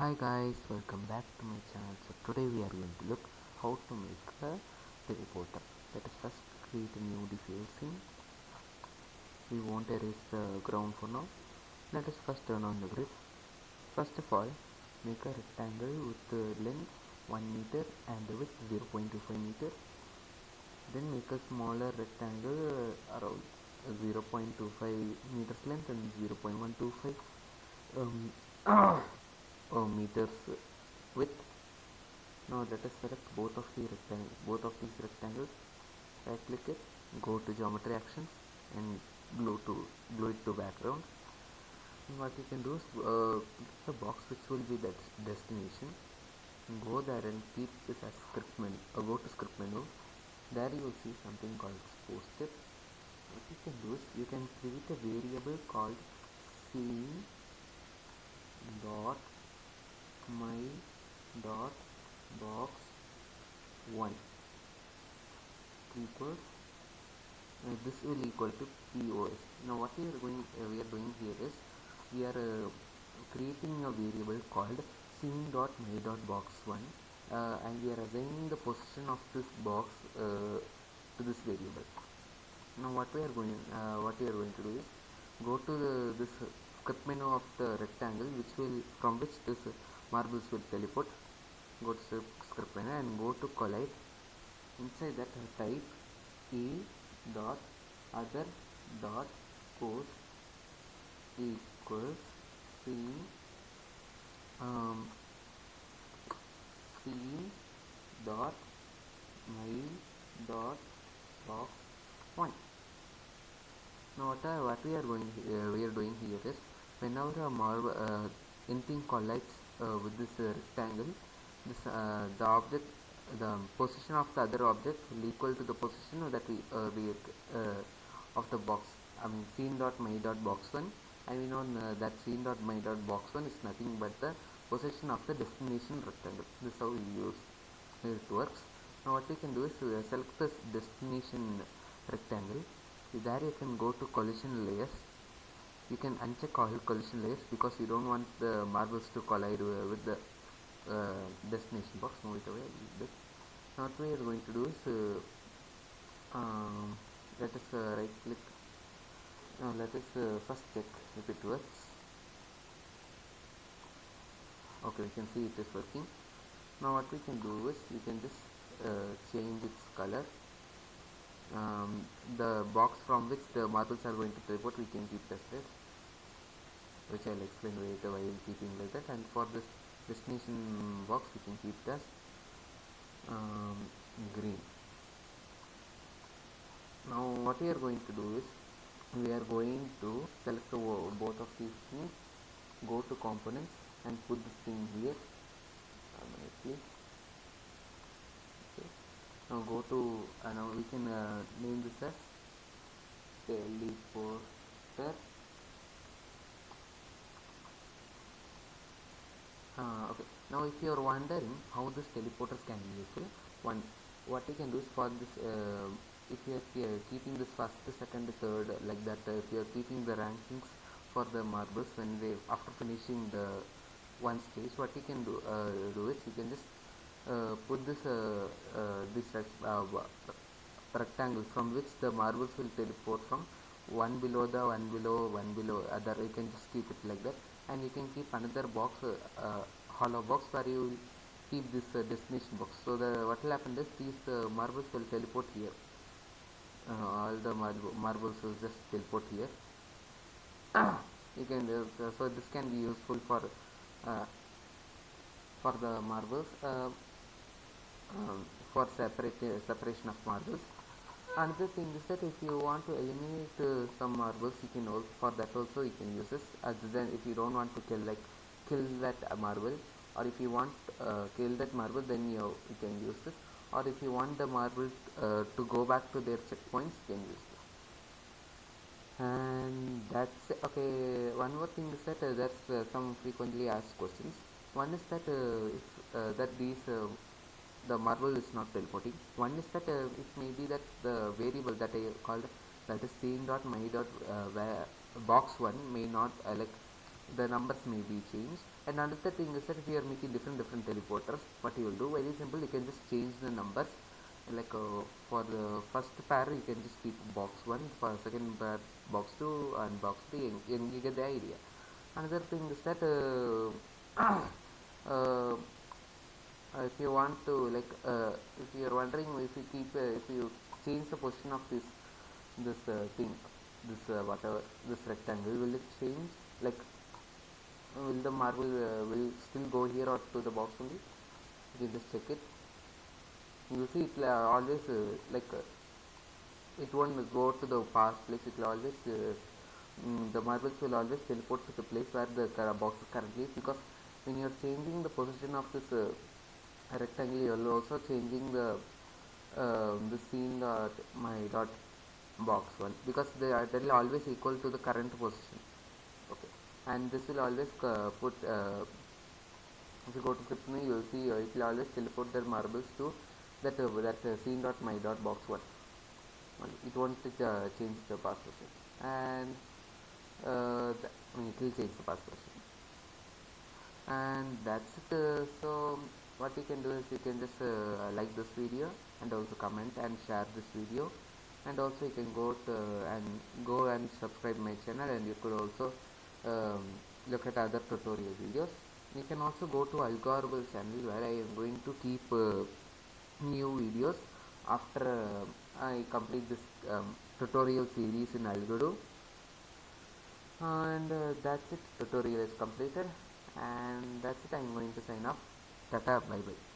Hi guys, welcome back to my channel. So today we are going to look how to make a teleporter. Let us first create a new diffuse scene. We won't erase the ground for now. Let us first turn on the grid. First of all, make a rectangle with the length 1 meter and the width 0.25 meter. Then make a smaller rectangle around 0.25 meters length and 0.125 meters width. Now let us select both of these rectangles. Right click it, go to geometry actions and glue it to background. And what you can do is click the box which will be the destination. Go there and keep this as script menu. Go to script menu. There you will see something called post-it. What you can do is you can create a variable called scene dot my dot box 1 equals this will equal to POS. Now what we are doing here is we are creating a variable called scene.my.box1 and we are assigning the position of this box to this variable. Now what we are going to do is go to this script menu of the rectangle from which this marbles will teleport. Go to script menu and go to collide. Inside that type e.other.pos equals scene scene dot my dot box 1. Now what we are doing here is whenever anything collides with this rectangle, the position of the other object will equal to the position that we of the box. I mean scene.my.box1, and we know that scene.my.box1 is nothing but the position of the destination rectangle. This is how it works. Now what we can do is select this destination rectangle. There you can go to collision layers. You can uncheck all collision layers because you don't want the marbles to collide with the destination box. Move it away a little bit. Now what we are going to do is let us right click. Now let us first check if it works. Okay, we can see it is working. Now what we can do is we can just change its color. The box from which the marbles are going to teleport we can keep as red, which I'll explain later why we'll keeping like that, and for this destination box we can keep it as green. Now what we are going to do is we are going to select both of these things, go to components and put this thing here. Okay. Now go to now we can name this as teleporter. Okay. Now if you are wondering how this teleporters can be useful, what you can do is for this if you are keeping this first, second, third like that, if you are keeping the rankings for the marbles when they after finishing the one stage, what you can do is you can just put this rectangle from which the marbles will teleport from one below other. You can just keep it like that, and you can keep another box, hollow box, where you will keep this destination box. So what will happen is these marbles will teleport here. All the marbles will just teleport here. You can so this can be useful for the marbles, for separation of marbles. Another thing is that if you want to eliminate some marbles, you can also, for that also you can use this. Other than if you don't want to kill that marble, or if you want kill that marble, then you can use this. Or if you want the marble to go back to their checkpoints, you can use this. And that's it. Okay, one more thing is that there's some frequently asked questions. One is that if that these the marble is not teleporting. One is that it may be that the variable that I called, that is scene.my.box1 may not the numbers may be changed. And another thing is that if you are making different teleporters, what you will do, very simple, you can just change the numbers. Like for the first pair you can just keep box 1, for second pair box 2, and box 3, and you get the idea. Another thing is that uh, if you want to, like, if you are wondering, if you change the position of this thing, this whatever, this rectangle, will it change? Like, will the marble will still go here or to the box only? You can just check it. You see it always it won't go to the past place. It will always the marbles will always teleport to the place where the box is currently is, because when you are changing the position of this rectangle, you are also changing the scene dot my dot box 1, because they will always equal to the current position. Okay, and this will always put if you go to script menu, you will see it will always teleport the marbles to that scene dot my dot box 1. It won't change the past position, and I mean, it will change the past position. And that's it. So what you can do is you can just like this video, and also comment and share this video, and also you can go and subscribe my channel, and you could also um, look at other tutorial videos. You can also go to Algodoo channel, where I am going to keep new videos after I complete this tutorial series in Algodoo. And that's it, tutorial is completed, and that's it. I'm going to sign off. Tata, bye bye.